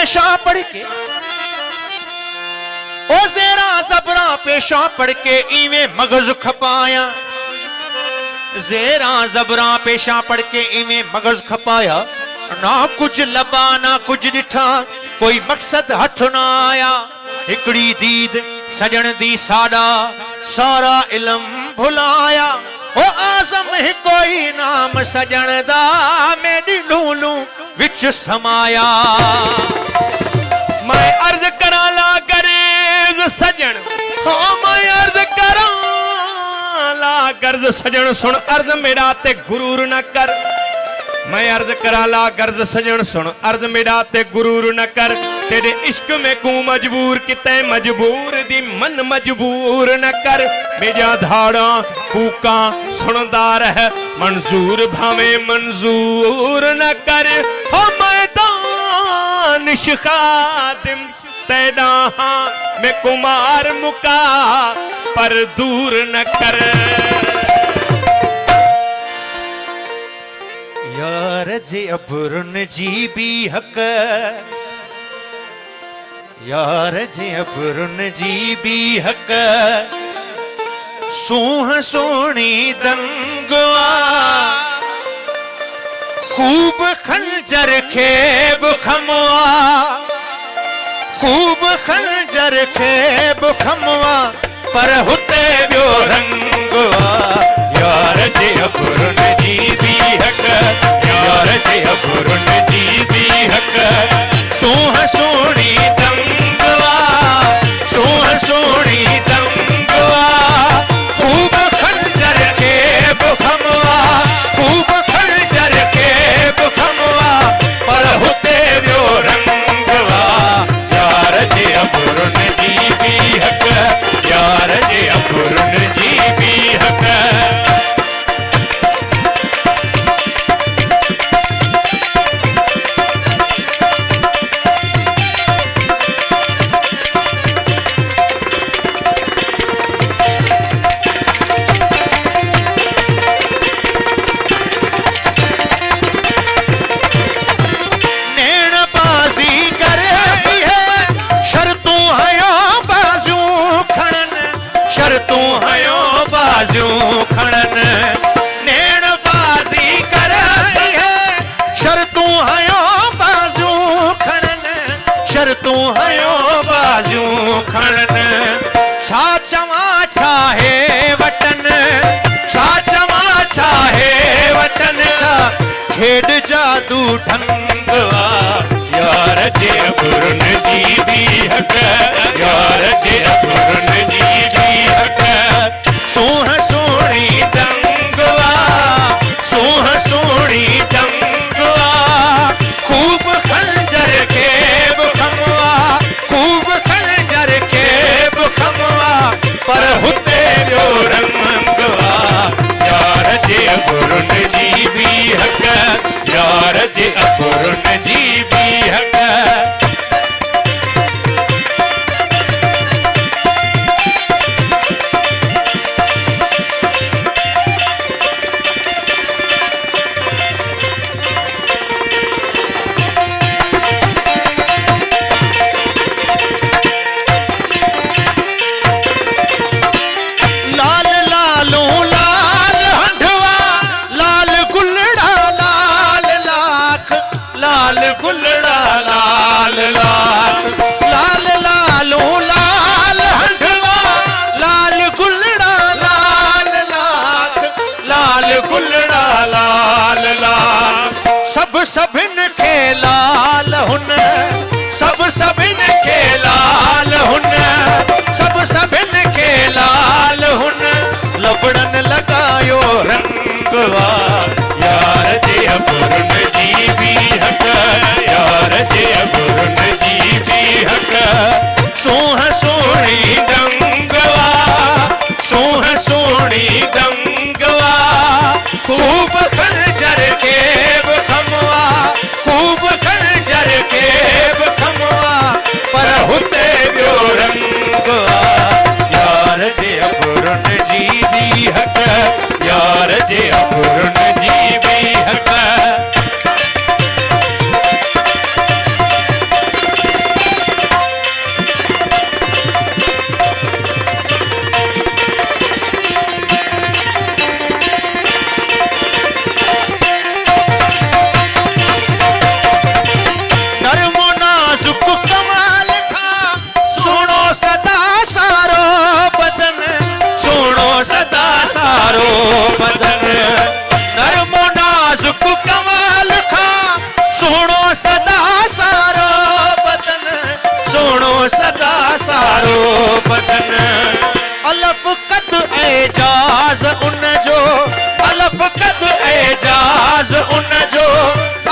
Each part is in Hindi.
पेशा पढ़ के, ओ ज़ेरा ज़बरा पेशा पढ़ के इवें मगज खपाया, ज़ेरा ज़बरा पेशा पढ़ के इवें मगज खपाया, ना कुछ लबा ना कुछ डिठा, कोई मकसद हथ ना आया। हिकड़ी दीद सजन दी साड़ा सारा इल्म भुलाया, ओ आज़म ही कोई नाम सजन दा मेरी लूलू विच समाया। मैं अर्ज करा ला गर्ज सजन, हाँ मैं अर्ज करा ला गर्ज सजन, सुन अर्ज मेरा ते गुरूर न कर। मैं अर्ज करा ला गर्ज सजन, सुन अर्ज मेरा ते गुरूर न कर। तेरे इश्क में को मजबूर किते मजबूर दी मन मजबूर न कर। मेरा धाड़ा कूका सुनदा रह मंजूर भावे मंजूर न कर। हो मैं दानिश खादिम तेरा हाँ मैं कुमार मुका पर दूर न कर। यार जे अबरुन जी भी हक, यार जे अबरुन जी भी हक, सूह सोनी दंगवा खूब खंजर खेब खमवा, खूब खंजर खेब खमवा पर हुते ब्यो रंगवा। यार जे अबरुन जी भी हक, यार जे अबरुन जी भी हक, सूह सोनी दंगवा, सूह सोनी दंगवा खूब खंजर खेब खमवा, खूब खंजर खेब खमवा पर हुते ब्यो रंगवा। यार जे अबरुन जी भी हक, यार जे अबरुन जी भी हक। खड़न नैन बाजी कर है शर्तू हयो बाजू खड़न, शर्तू हयो बाजू खड़न। छा चवा छाहे वटन, छा चवा छाहे वटन, छा खेड जादू ढंगवा। यार जे अबरुन जी भी हक, यार जे अबरुन जी भी हक, सूह सोनी दंगवा, सूह सोनी दंगवा खूब खंजर खेब खमवा, खूब खंजर खेब खमवा पर हुते ब्यो रंगवा। यार जे अबरुन जी भी हक, यार जे अबरुन जी भी हक। सभिन के लाल हुन, सब सभिन के लाल हुन, सब सभिन के लाल हुन, लबड़न लगायो रंगवा। यार जे अबरुन जी भी हक, यार जे अबरुन जी भी हक, सूह सोनी दंगवा, सूह सोनी दंगवा खूब खंजर खेब खमवा, खूब खंजर खेब खमवा पर हुते ब्यो रंगवा। यार जे अबरुन जी भी हक, यार जे अबरुन जी भी हक। सारो बदन नरमो नाजुक कमाल खा सोनो सदा सारो बदन सोनो सदा सारो बदन अलफ कद एजाज उन जो अलफ कद एजाज उन जो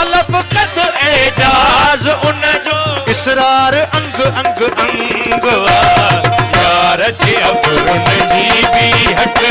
अलफ कद एजाज उन जो इसरार अंग अंग अंग यार जे अपुरन जी भी हट